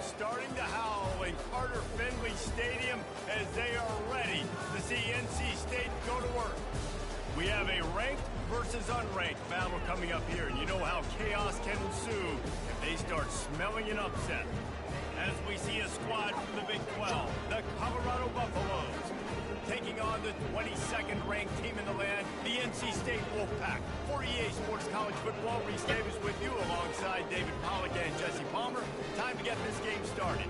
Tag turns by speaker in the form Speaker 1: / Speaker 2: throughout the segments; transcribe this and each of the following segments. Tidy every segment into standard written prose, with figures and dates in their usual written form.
Speaker 1: starting to howl in Carter Finley Stadium as they are ready to see NC State go to work. We have a ranked versus unranked battle coming up here, and you know how chaos can ensue if they start smelling an upset. As we see a squad from the Big 12, the Colorado Buffaloes, taking on the 22nd ranked team in the land, the NC State Wolfpack. For EA Sports College Football, Reese Davis with you alongside David Pollack and Jesse Palmer. Time to get this game started.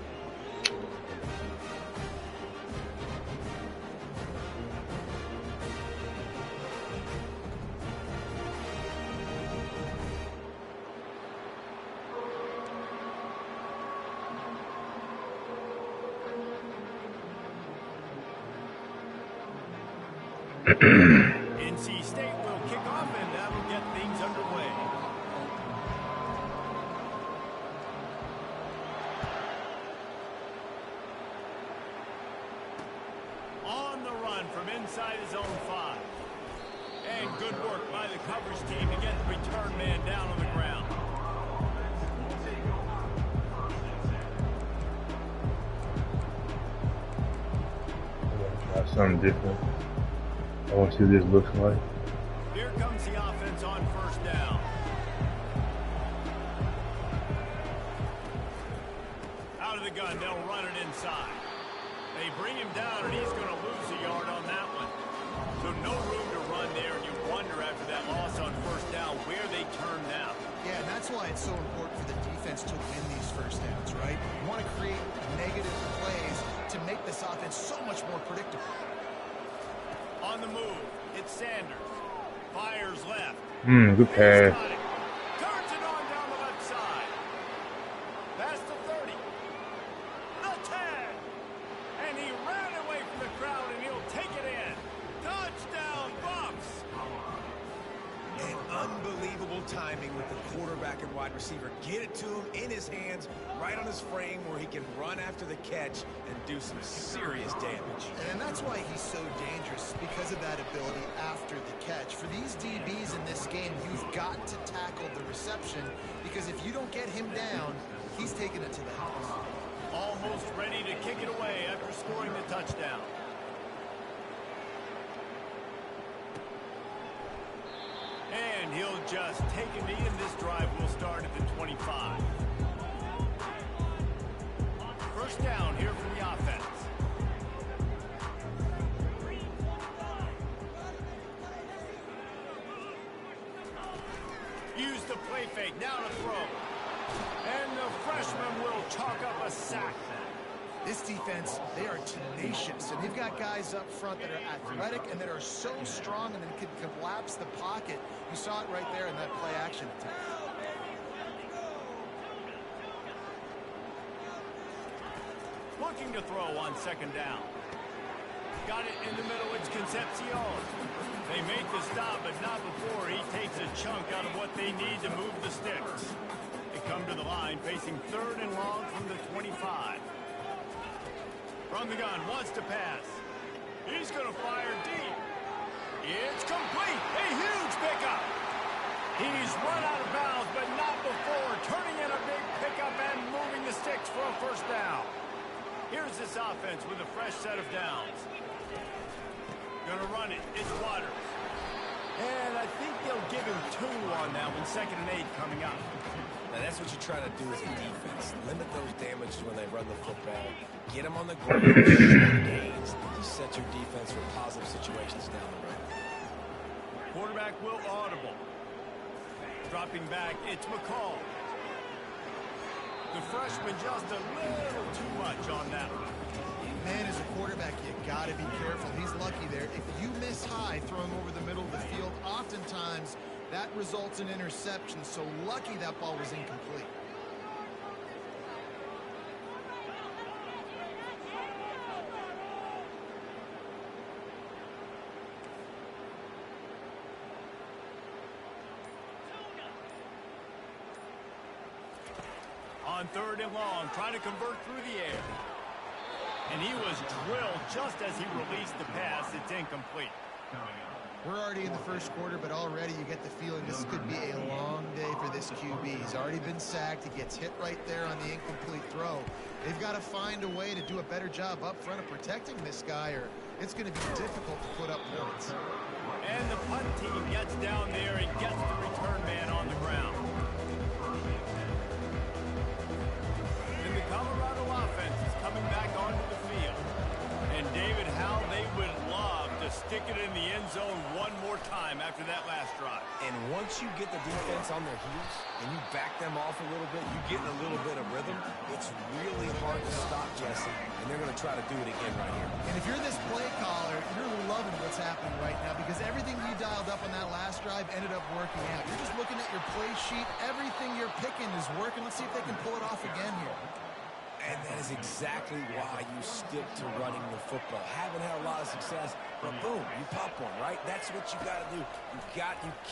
Speaker 1: NC State will kick off, and that'll get things underway. On the run from inside his own 5. And good work by the coverage team to get the return man down on the ground.
Speaker 2: Try something different. I want to see what this looks like.
Speaker 1: Here comes the offense on first down. Out of the gun, they'll run it inside. They bring him down, and he's going to lose a yard on that one. So no room to run there, and you wonder after that loss on first down where they turn now.
Speaker 3: Yeah, and that's why it's so important for the defense to win these first downs, right? You want to create negative plays to make this offense so much more predictable.
Speaker 1: On the move, it's Sanders. Fires left.
Speaker 2: Good pass.
Speaker 1: Turns it on down the left side. Past the 30. The 10. And he ran away from the crowd, and he'll take it in. Touchdown, Buffs.
Speaker 4: And unbelievable timing with the quarterback and wide receiver. Get it to him in his hands, right on his frame where he can run after the catch and do some serious damage.
Speaker 3: And that's why he's so dangerous, because of that ability after the catch. For these DBs in this game, you've got to tackle the reception, because if you don't get him down, he's taking it to the house.
Speaker 1: Almost ready to kick it away after scoring the touchdown. And he'll just take a knee, and this drive will start at the 25. First down here from the offense. Use the play fake, now to throw. And the freshman will chalk up a sack.
Speaker 3: This defense, they are tenacious, and they've got guys up front that are athletic and that are so strong and that can collapse the pocket. You saw it right there in that play action attack.
Speaker 1: Looking to throw on second down. Got it in the middle, it's Concepcion. They make the stop, but not before he takes a chunk out of what they need to move the sticks. They come to the line, facing third and long from the 25. From the gun, wants to pass. He's going to fire deep. It's complete. A huge pickup. He's run out of bounds, but not before turning in a big pickup and moving the sticks for a first down. Here's this offense with a fresh set of downs. Gonna run it. It's Waters. And I think they'll give him 2 on that one. 2nd and 8 coming up.
Speaker 4: Now that's what you try to do as a defense. Limit those damages when they run the football. Get them on the ground. Gains. You set your defense for positive situations down the road.
Speaker 1: Quarterback will audible. Dropping back, it's McCall. The freshman just a little too much on that one.
Speaker 3: Man, as a quarterback, you got to be careful. He's lucky there. If you miss high throwing over the middle of the field, oftentimes that results in interception. So lucky that ball was incomplete.
Speaker 1: On third and long, trying to convert through the air. And he was drilled just as he released the pass. It's incomplete.
Speaker 3: We're already in the first quarter, but already you get the feeling this could be a long day for this QB. He's already been sacked. He gets hit right there on the incomplete throw. They've got to find a way to do a better job up front of protecting this guy, or it's going to be difficult to put up points.
Speaker 1: And the punt team gets down there and gets the return man on the ground. And the Colorado offense is coming back onto the field. And David, how they would love to stick it in the end zone one more time after that last drive.
Speaker 4: And once you get the defense on their heels and you back them off a little bit, you get in a little bit of rhythm, it's really hard to stop Jesse, and they're going to try to do it again right here.
Speaker 3: And if you're this play caller, you're loving what's happening right now because everything you dialed up on that last drive ended up working out. You're just looking at your play sheet. Everything you're picking is working. Let's see if they can pull it off again here.
Speaker 4: And that is exactly why you stick to running the football. Haven't had a lot of success, but boom, you pop one, right? That's what you got to do. You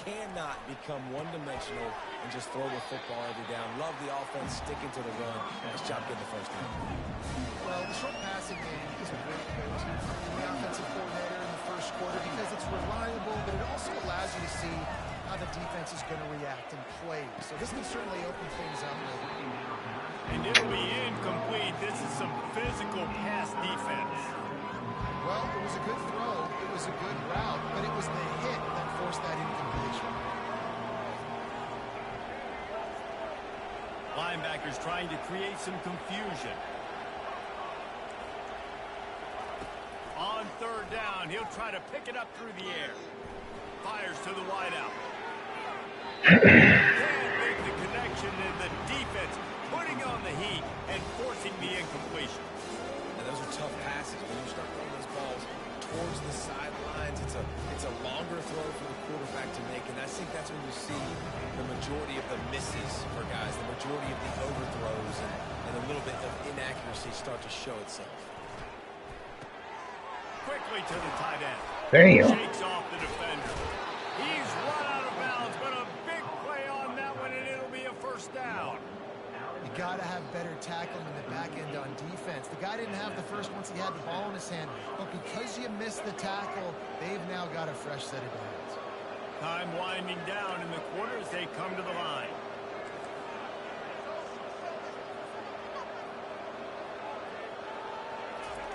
Speaker 4: cannot become one-dimensional and just throw the football every down. Love the offense, sticking to the run. Nice job getting the first down.
Speaker 3: Well, the short passing game is a great go-to for the offensive coordinator in the first quarter because it's reliable, but it also allows you to see how the defense is going to react and play. So this can certainly open things up.
Speaker 1: And it'll be incomplete. This is some physical pass defense.
Speaker 3: Well, it was a good throw. It was a good route, but it was the hit that forced that incompletion.
Speaker 1: Linebackers trying to create some confusion. On third down, he'll try to pick it up through the air. Fires to the wideout. Can't make the connection, and the defense putting on the heat and forcing the incompletion.
Speaker 4: And those are tough passes. When you start throwing those balls towards the sidelines, it's a longer throw for the quarterback to make, and I think that's when you see the majority of the misses for guys, the majority of the overthrows, and a little bit of inaccuracy start to show itself. Quickly to the tight end.
Speaker 2: Damn.
Speaker 1: Shakes off the defender. He's run out of bounds, but a big play on that one, and it'll be a first down.
Speaker 3: You got to have better tackling in the back end on defense. The guy didn't have the first once he had the ball in his hand, but because you missed the tackle, they've now got a fresh set of downs.
Speaker 1: Time winding down in the quarter as they come to the line.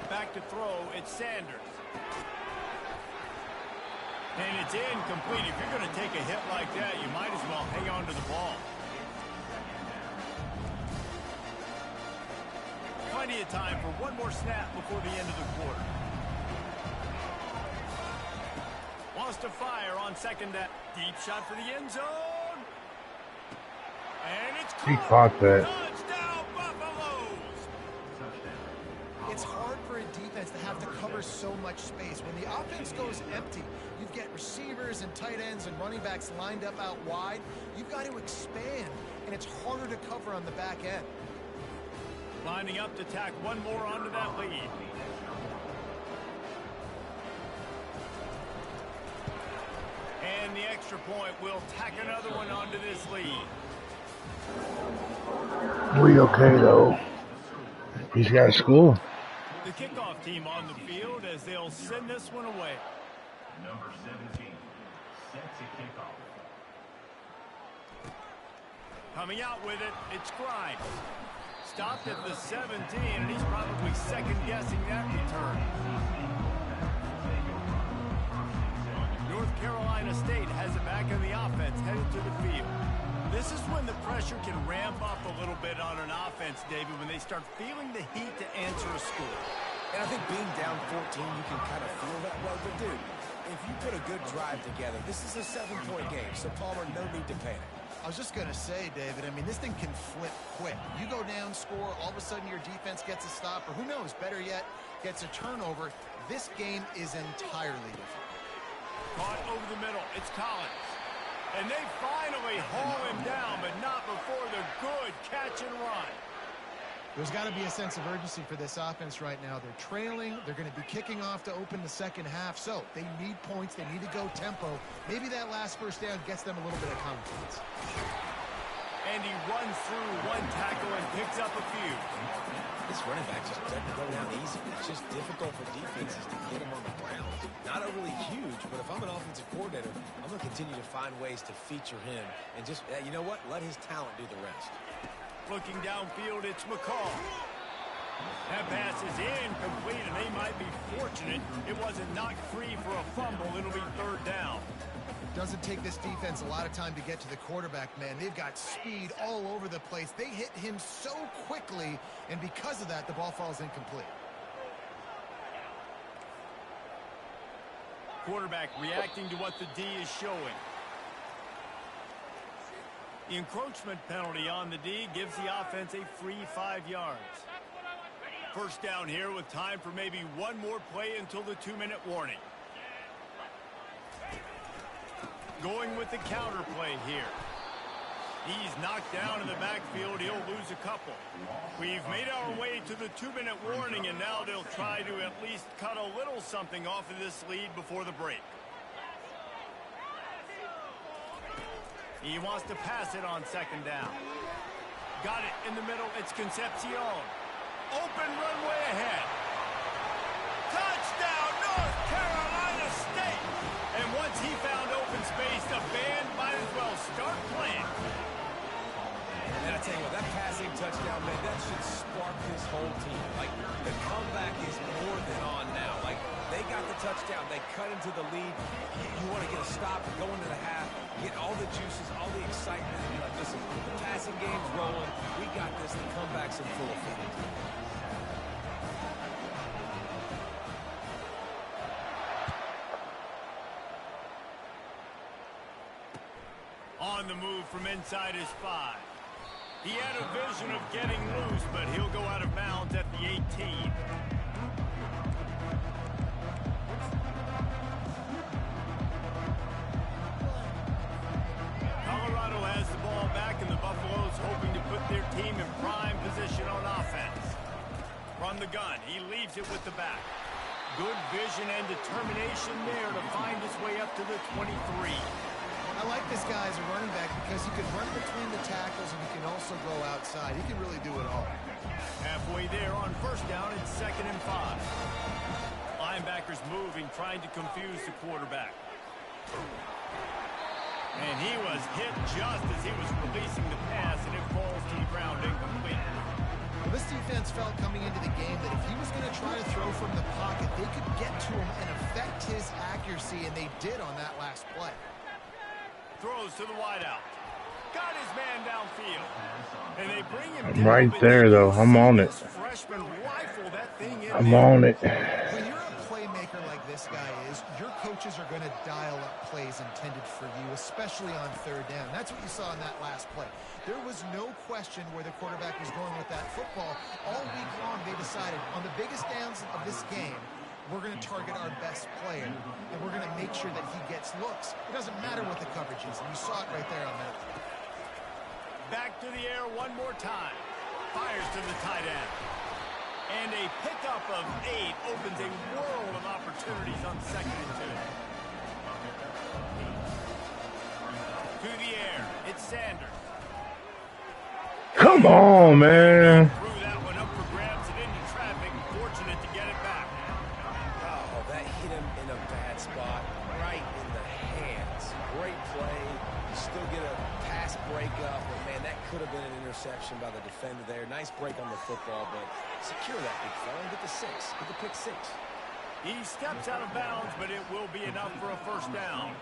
Speaker 1: Back to throw, it's Sanders. And it's incomplete. If you're going to take a hit like that, you might as well hang on to the ball. Plenty of time for one more snap before the end of the quarter. Wants to fire on second down. Deep shot for the end zone. And it's
Speaker 2: He caught that.
Speaker 1: Touchdown, Buffaloes.
Speaker 3: It's hard for a defense to have to cover so much space. When the offense goes empty, you get receivers and tight ends and running backs lined up out wide. You've got to expand, and it's harder to cover on the back end.
Speaker 1: Lining up to tack one more onto that lead. And the extra point will tack another one onto this lead.
Speaker 2: We okay though. He's got school.
Speaker 1: The kickoff team on the field as they'll send this one away.
Speaker 5: Number 17 sets a kickoff.
Speaker 1: Coming out with it, it's Grimes. Stopped at the 17, and he's probably second-guessing that return. North Carolina State has it back in the offense, headed to the field. This is when the pressure can ramp up a little bit on an offense, David, when they start feeling the heat to answer a score.
Speaker 4: And I think being down 14, you can kind of feel that way. But, dude, if you put a good drive together, this is a 7-point game, so Palmer, no need to panic.
Speaker 3: I was just going to say, David, I mean, this thing can flip quick. You go down, score, all of a sudden your defense gets a stop, or who knows, better yet, gets a turnover. This game is entirely different.
Speaker 1: Caught over the middle, it's Collins. And they finally haul him down, but not before the good catch and run.
Speaker 3: There's got to be a sense of urgency for this offense right now. They're trailing. They're going to be kicking off to open the second half. So they need points. They need to go tempo. Maybe that last first down gets them a little bit of confidence.
Speaker 1: And he runs through one tackle and picks up a few.
Speaker 4: This running back just doesn't go down easy. It's just difficult for defenses to get him on the ground. Not overly huge, but if I'm an offensive coordinator, I'm going to continue to find ways to feature him. And just, you know what? Let his talent do the rest.
Speaker 1: Looking downfield, it's McCall. That pass is incomplete, and they might be fortunate it wasn't knocked free for a fumble. It'll be third down.
Speaker 3: Doesn't take this defense a lot of time to get to the quarterback, man. They've got speed all over the place. They hit him so quickly, and because of that, the ball falls incomplete.
Speaker 1: Quarterback reacting to what the D is showing. The encroachment penalty on the D gives the offense a free 5 yards. First down here with time for maybe one more play until the 2-minute warning. Going with the counter play here. He's knocked down in the backfield. He'll lose a couple. We've made our way to the 2-minute warning, and now they'll try to at least cut a little something off of this lead before the break. He wants to pass it on second down. Got it in the middle. It's Concepcion. Open runway ahead. Touchdown, North Carolina State. And once he found open space, the band might as well start playing.
Speaker 4: And I tell you what, that passing touchdown, man, that should spark this whole team. Like, the comeback is more than on now. Like, they got the touchdown. They cut into the lead. You want to get a stop and go into the half, get all the juices, all the excitement. And you're like, listen, the passing game's rolling. We got this. The comeback's in full effect.
Speaker 1: On the move from inside his 5. He had a vision of getting loose, but he'll go out of bounds at the 18. Colorado has the ball back, and the Buffaloes hoping to put their team in prime position on offense. From the gun, he leaves it with the back. Good vision and determination there to find his way up to the 23.
Speaker 3: I like this guy as a running back because he can run between the tackles and he can also go outside. He can really do it all.
Speaker 1: Halfway there on first down, it's 2nd and 5. Linebackers moving, trying to confuse the quarterback. And he was hit just as he was releasing the pass, and it falls to the ground incomplete.
Speaker 3: Well, this defense felt coming into the game that if he was going to try to throw from the pocket, they could get to him and affect his accuracy, and they did on that last play.
Speaker 1: Throws to the wideout. Got his man downfield. And they bring him
Speaker 2: I'm right there, though. I'm on it.
Speaker 1: Freshman rifle that thing in
Speaker 2: I'm
Speaker 1: there.
Speaker 2: on it.
Speaker 3: When you're a playmaker like this guy is, your coaches are going to dial up plays intended for you, especially on third down. That's what you saw in that last play. There was no question where the quarterback was going with that football. All week long, they decided on the biggest downs of this game, we're going to target our best player, and we're going to make sure that he gets looks. It doesn't matter what the coverage is, and you saw it right there on that.
Speaker 1: Back to the air one more time. Fires to the tight end. And a pickup of 8 opens a world of opportunities on 2nd and 2. To the air, it's Sanders.
Speaker 2: Come on, man.
Speaker 1: Threw that one up for grabs and into traffic. Fortunate to get it back.
Speaker 4: Oh, that hit him in a bad spot, right in the hands. Great play. You still get a pass breakup, but man, that could have been an interception by the defender there. Nice break on the football, but secure that big fella and get the 6. Get the pick 6.
Speaker 1: He steps out of bounds, but it will be enough for a first down.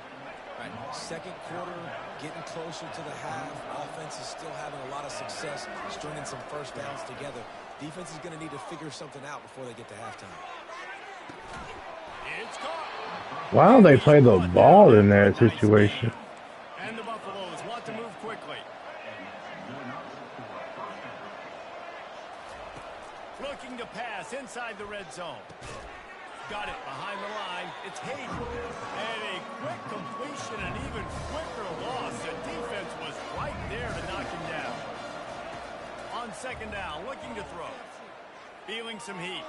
Speaker 4: Right, second quarter, getting closer to the half. Offense is still having a lot of success stringing some first downs together. Defense is going to need to figure something out before they get to halftime.
Speaker 1: It's caught.
Speaker 2: Why don't they play the ball in that situation?
Speaker 1: And the Buffaloes want to move quickly. Looking to pass inside the red zone. Got it behind the line. It's Hayden. And a quick completion, an even quicker loss. The defense was right there to knock him down. On second down, looking to throw. Feeling some heat.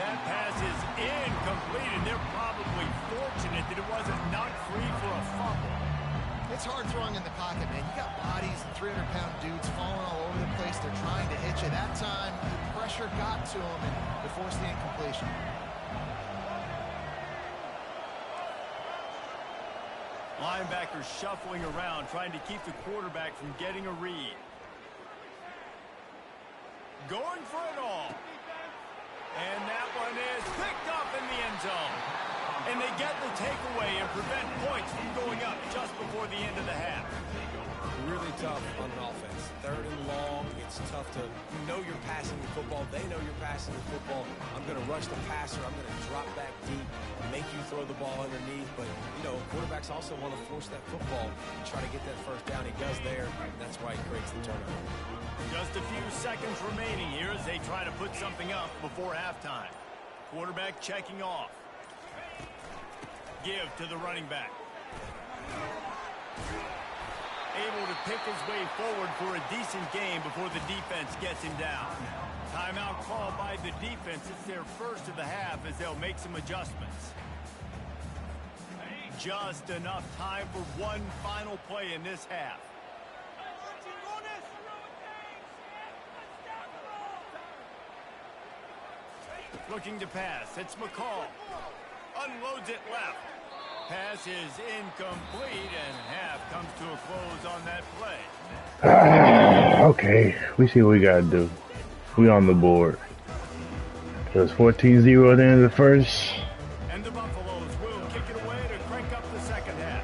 Speaker 1: That pass is incomplete, and they're probably fortunate that it wasn't knocked free for a fumble.
Speaker 3: It's hard throwing in the pocket, man. You got bodies 300-pound dudes falling all over the place. They're trying to hit you. That time, the pressure got to him, and it forced the incompletion.
Speaker 1: Linebackers shuffling around, trying to keep the quarterback from getting a read. Going for it all. And that one is picked up in the end zone. And they get the takeaway and prevent points from going up just before the end of the half.
Speaker 4: Really tough on an offense. 3rd and long. It's tough to know you're passing the football. They know you're passing the football. I'm going to rush the passer. I'm going to drop back deep, make you throw the ball underneath. But, you know, quarterbacks also want to force that football and try to get that first down. He does there, and that's why he creates the turnover.
Speaker 1: Just a few seconds remaining here as they try to put something up before halftime. Quarterback checking off. Give to the running back. Able to pick his way forward for a decent game before the defense gets him down. Timeout called by the defense. It's their first of the half as they'll make some adjustments. Just enough time for one final play in this half. Looking to pass. It's McCall. Unloads it left. Pass is incomplete, and half comes to a close on that play.
Speaker 2: Okay, we see what we gotta do. We on the board. It was 14-0 at the end of the first.
Speaker 1: And the Buffaloes will kick it away to crank up the second half.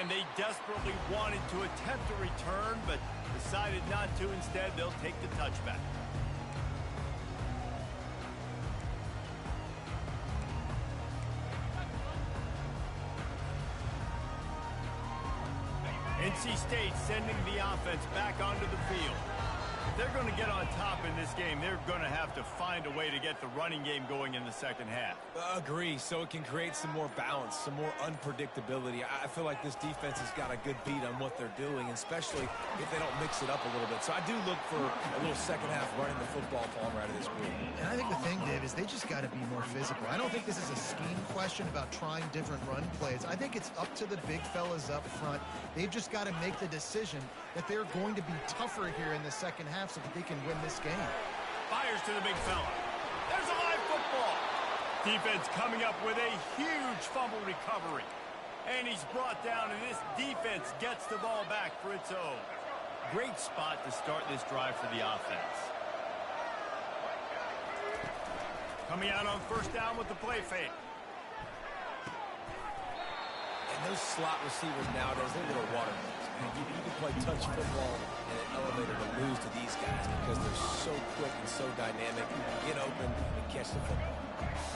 Speaker 1: And they desperately wanted to attempt a return, but decided not to. Instead, they'll take the touchback. NC State sending the offense back onto the field. If they're going to get on top in this game, they're going to have to find a way to get the running game going in the second half.
Speaker 4: Agree, so it can create some more balance, some more unpredictability. I feel like this defense has got a good beat on what they're doing, especially if they don't mix it up a little bit. So I do look for a little second half running the football Palmer out of this group.
Speaker 3: And I think the thing, Dave, is they just got to be more physical. I don't think this is a scheme question about trying different run plays. I think it's up to the big fellas up front. They've just got to make the decision that they're going to be tougher here in the second half so that they can win this game.
Speaker 1: Fires to the big fella. There's a live football. Defense coming up with a huge fumble recovery. And he's brought down, and this defense gets the ball back for its own. Great spot to start this drive for the offense. Coming out on first down with the play fake.
Speaker 4: And those slot receivers nowadays, they're little watermelons. You can play touch football in an elevator to lose to these guys because they're so quick and so dynamic. You can get open and catch the football.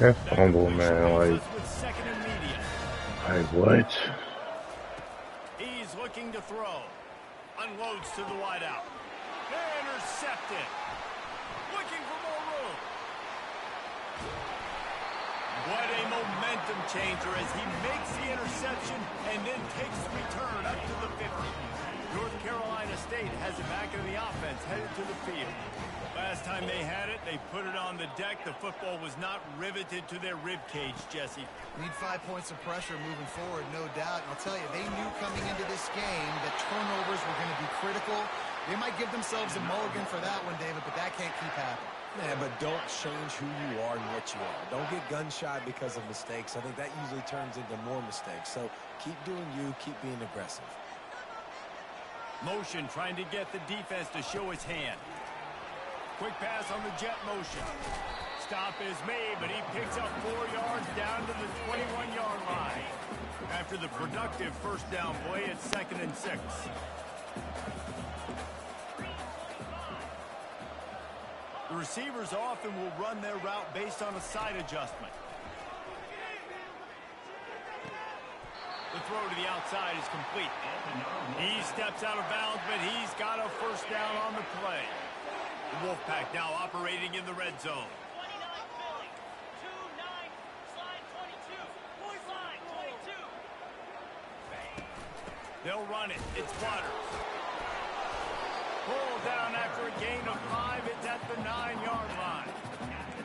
Speaker 2: That fumble, man, like what?
Speaker 1: He's looking to throw. Unloads to the wideout. Intercepted. Looking for more room. What a momentum changer as he makes the interception and then takes the return up to the 50. North Carolina State has it back in the offense, headed to the field. Last time they had it, they put it on the deck. The football was not riveted to their rib cage, Jesse.
Speaker 3: Need 5 points of pressure moving forward, no doubt. And I'll tell you, they knew coming into this game that turnovers were going to be critical. They might give themselves a mulligan for that one, David, but that can't keep happening.
Speaker 4: Yeah, but don't change who you are and what you are. Don't get gun-shy because of mistakes. I think that usually turns into more mistakes. So keep doing you, keep being aggressive.
Speaker 1: Motion trying to get the defense to show his hand. Quick pass on the jet motion. Stop is made, but he picks up 4 yards down to the 21-yard line. After the productive first down play, it's 2nd and 6. The receivers often will run their route based on a side adjustment. The throw to the outside is complete. He steps out of bounds, but he's got a first down on the play. The Wolfpack now operating in the red zone. They'll run it. It's Waters. Pulled down after a gain of 5. It's at the 9-yard line.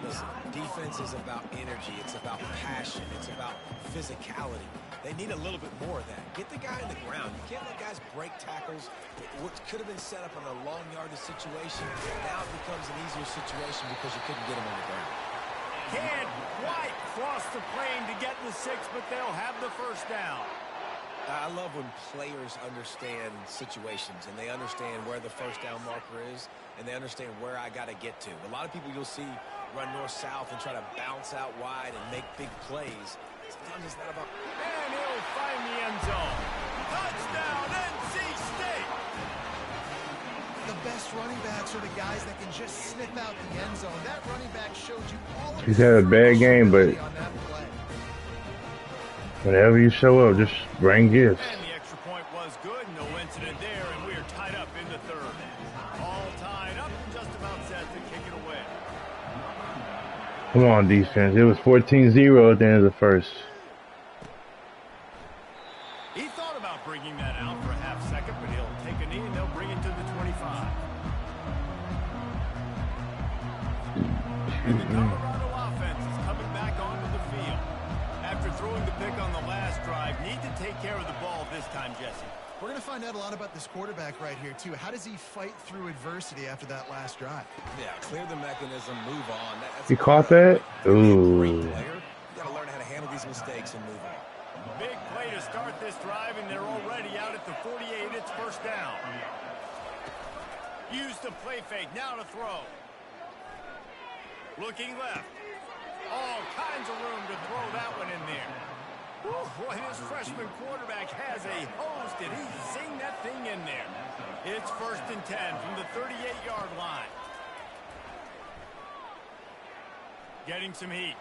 Speaker 4: Listen, defense is about energy. It's about passion. It's about physicality. They need a little bit more of that. Get the guy in the ground. You can't let guys break tackles. What could have been set up on a long yardage situation, now it becomes an easier situation because you couldn't get him on the ground.
Speaker 1: Can't quite cross the plane to get the 6, but they'll have the first down.
Speaker 4: I love when players understand situations and they understand where the first down marker is and they understand where I got to get to. A lot of people you'll see run north-south and try to bounce out wide and make big plays. Sometimes it's not about...
Speaker 1: And he'll find the end zone. Touchdown, NC State!
Speaker 3: The best running backs are the guys that can just snip out the end zone. That running back showed you all of
Speaker 2: He's had a bad game, but
Speaker 3: on that play.
Speaker 2: whenever you show up, just bring gifts.
Speaker 1: And the extra point was good. No incident there, and we are tied up in the third. All tied up and just about set to kick it away.
Speaker 2: Come on, defense. It was 14-0 at the end of the first.
Speaker 1: He thought about bringing that out for a half second, but he'll take a knee and they'll bring it to the 25. And the Colorado offense is coming back onto the field. After throwing the pick on the last drive, need to take care of the ball this time, Jesse.
Speaker 3: We're going to find out a lot about this quarterback right here, too. How does he fight through adversity after that last drive?
Speaker 4: Yeah, clear the mechanism, move on. That's
Speaker 2: You caught that? Ooh.
Speaker 4: Great player. You got to learn how to handle these mistakes and move on.
Speaker 1: Big play to start this drive, and they're already out at the 48. It's first down. Use the play fake. Now to throw. Looking left. All kinds of room to throw that one in there. Whew, boy, this freshman quarterback has a hose. Did he sing that thing in there? It's first and 10 from the 38-yard line. Getting some heat.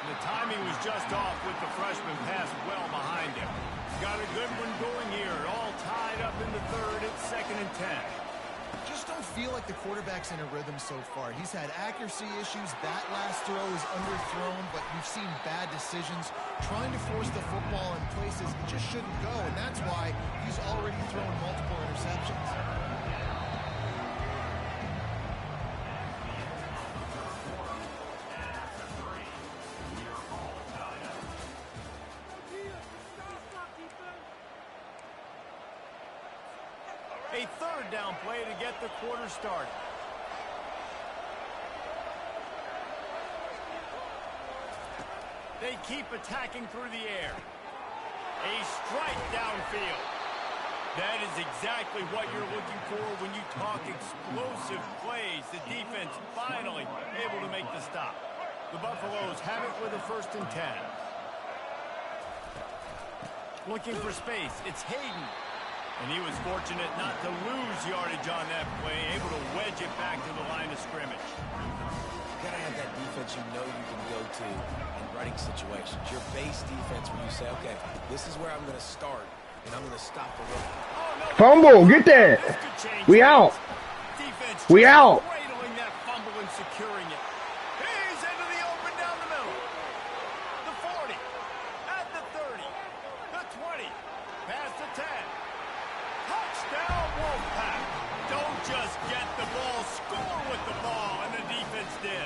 Speaker 1: The timing was just off with the freshman pass well behind him. Got a good one going here. All tied up in the third. It's second and 10.
Speaker 3: Just don't feel like the quarterback's in a rhythm so far. He's had accuracy issues. That last throw is underthrown, but we've seen bad decisions. Trying to force the football in places it just shouldn't go, and that's why he's already thrown multiple interceptions.
Speaker 1: A third down play to get the quarter started. They keep attacking through the air. A strike downfield. That is exactly what you're looking for when you talk explosive plays. The defense finally able to make the stop. The Buffaloes have it with a first and 10. Looking for space. It's Hayden. And he was fortunate not to lose yardage on that play, able to wedge it back to the line of scrimmage.
Speaker 4: You got to have that defense you know you can go to in running situations. Your base defense where you say, okay, this is where I'm going to start, and I'm going to stop the run.
Speaker 1: Oh, no,
Speaker 2: Fumble, get that. We out.
Speaker 1: Defense
Speaker 2: We out.
Speaker 1: cradling that fumble and securing it. He's into the open down the middle. The 40, at the 30, the 20, past the 10. Touchdown, Wolfpack. Don't just get the ball, score with the ball, and the defense did.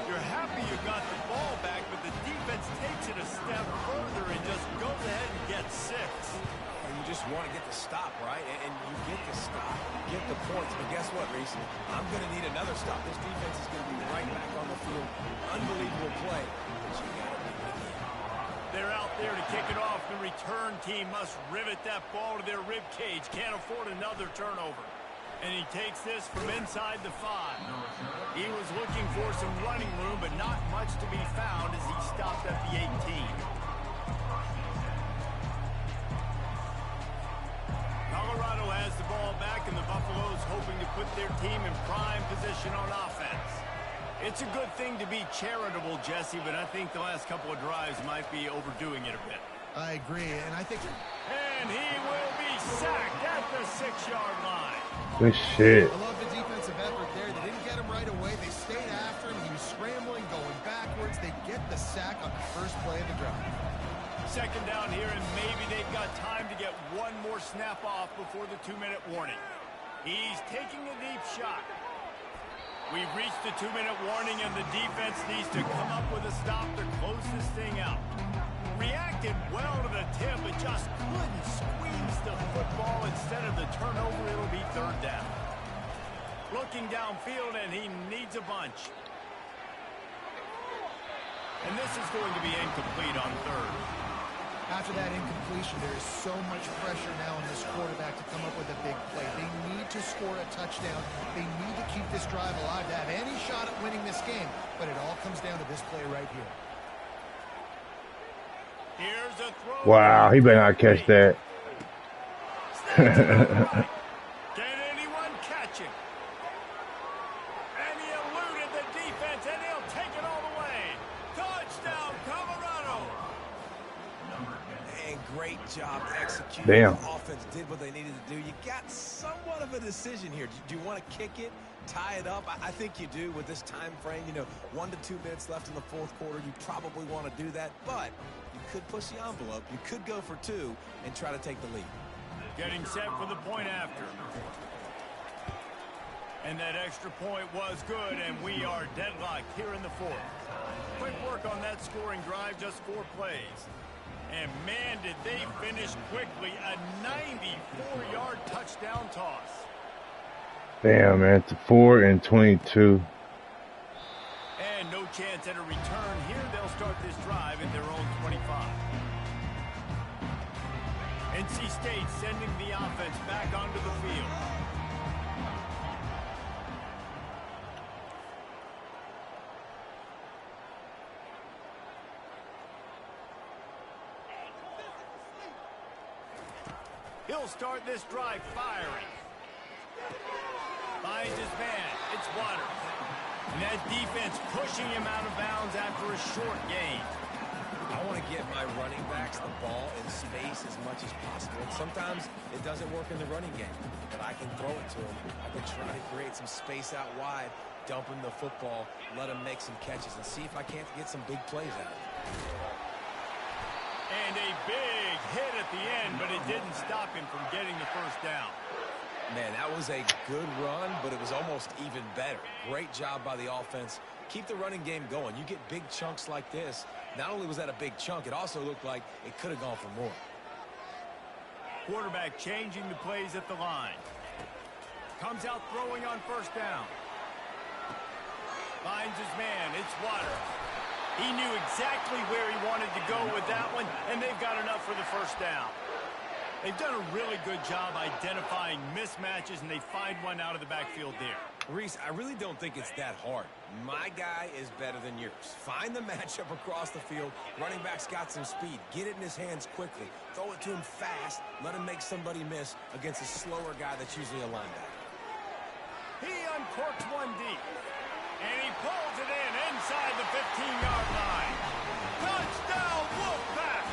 Speaker 1: You're happy you got the ball back, but the defense takes it a step further and just goes ahead and gets 6.
Speaker 4: You just want to get the stop, right? And you get the stop, get the points. But guess what, Reese? I'm going to need another stop. This defense is going to be right back on the field. Unbelievable play. But you got to be with it.
Speaker 1: They're out there to kick it off. The return team must rivet that ball to their rib cage. Can't afford another turnover. And he takes this from inside the 5. He was looking for some running room, but not much to be found as he stopped at the 18. Colorado has the ball back, and the Buffaloes hoping to put their team in prime position on offense. It's a good thing to be charitable, Jesse, but I think the last couple of drives might be overdoing it a bit.
Speaker 3: I agree, and I think...
Speaker 1: And he will be sacked at the 6-yard line.
Speaker 2: Good shit.
Speaker 3: I love the defensive effort there. They didn't get him right away. They stayed after him. He was scrambling, going backwards. They get the sack on the first play of the drive.
Speaker 1: Second down here, and maybe they've got time to get one more snap off before the 2-minute warning. He's taking a deep shot. We've reached the 2-minute warning, and the defense needs to come up with a stop to close this thing out. Reacted well to the tip, but just couldn't squeeze the football. Instead of the turnover, it'll be 3rd down. Looking downfield, and he needs a bunch. And this is going to be incomplete on 3rd.
Speaker 3: After that incompletion, there is so much pressure now on this quarterback to come up with a big play. They need to score a touchdown. They need to keep this drive alive to have any shot at winning this game. But it all comes down to this play right here.
Speaker 1: Here's a throw.
Speaker 2: Wow, he better not catch that.
Speaker 1: Can anyone catch him? And he eluded the defense, and he'll take it all the way. Touchdown, Colorado.
Speaker 4: And great job executing.
Speaker 2: Damn.
Speaker 4: The offense did what they needed to do. You got somewhat of a decision here. Do you want to kick it, tie it up? I think you do with this time frame. 1 to 2 minutes left in the 4th quarter. You probably want to do that, but you could push the envelope. You could go for 2 and try to take the lead.
Speaker 1: Getting set for the point after. And that extra point was good, and we are deadlocked here in the 4th. Quick work on that scoring drive, just 4 plays. And man, did they finish quickly. A 94-yard touchdown toss.
Speaker 2: Damn, man. It's 4 and 22.
Speaker 1: And no chance at a return here. They'll start this drive at their own 25. NC State sending the offense back onto the field. He'll start this drive firing. Finds his man. It's Waters. And that defense pushing him out of bounds after a short gain.
Speaker 4: I want to get my running backs the ball in space as much as possible. And sometimes it doesn't work in the running game, but I can throw it to him. I can try to create some space out wide, dump him the football, let him make some catches, and see if I can't get some big plays out of it.
Speaker 1: And a big hit at the end, but it didn't stop him from getting the 1st down.
Speaker 4: Man, that was a good run, but it was almost even better. Great job by the offense. Keep the running game going. You get big chunks like this. Not only was that a big chunk, it also looked like it could have gone for more.
Speaker 1: Quarterback changing the plays at the line. Comes out throwing on 1st down. Finds his man. It's Waters. He knew exactly where he wanted to go with that one, and they've got enough for the 1st down. They've done a really good job identifying mismatches, and they find one out of the backfield there.
Speaker 4: Reese, I really don't think it's that hard. My guy is better than yours. Find the matchup across the field. Running back's got some speed. Get it in his hands quickly. Throw it to him fast. Let him make somebody miss against a slower guy that's usually a linebacker.
Speaker 1: He uncorks one deep. And he pulls it in inside the 15-yard line. Touchdown, Wolfpack!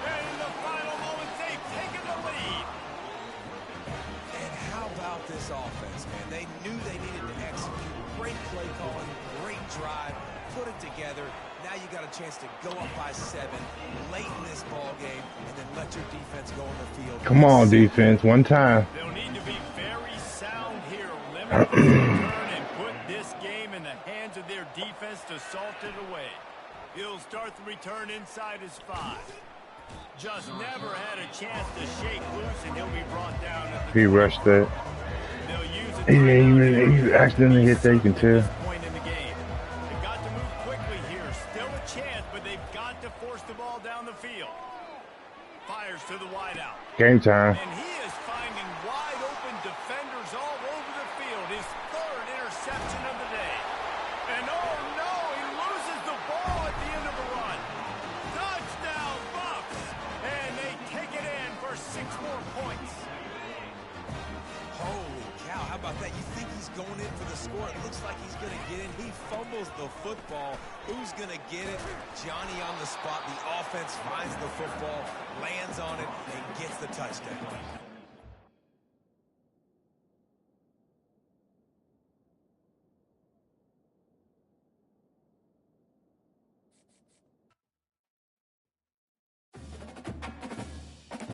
Speaker 1: And in the final moments, they've taken the lead.
Speaker 4: And how about this offense, man? They knew they needed to execute. Great play calling, great drive, put it together. Now you got a chance to go up by 7 late in this ball game, and then let your defense go on the field.
Speaker 2: Come on, defense. One time.
Speaker 1: They'll need to be very sound here. Limit the return and put this game in the hands of their defense to salt it away. He'll start the return inside his 5. Just never had a chance to shake loose, and he'll be brought down at the
Speaker 2: He rushed that.
Speaker 1: They'll use it.
Speaker 2: He accidentally hit that, you can tell.
Speaker 1: Point in the game. They've got to move quickly here. Still a chance, but they've got to force the ball down the field. Fires to the wideout.
Speaker 2: Game time.
Speaker 1: And he is finding wide open defenders all over the field. His 3rd interception of the day. And oh no, he loses the ball at the end of the run. Touchdown, Bucks! And they take it in for 6 more points.
Speaker 4: Holy cow, how about that? You think he's going in for the score. It looks like he's going to get in. He fumbles the football. Who's going to get it? Johnny on the spot. The offense finds the football, lands on it, and gets the touchdown.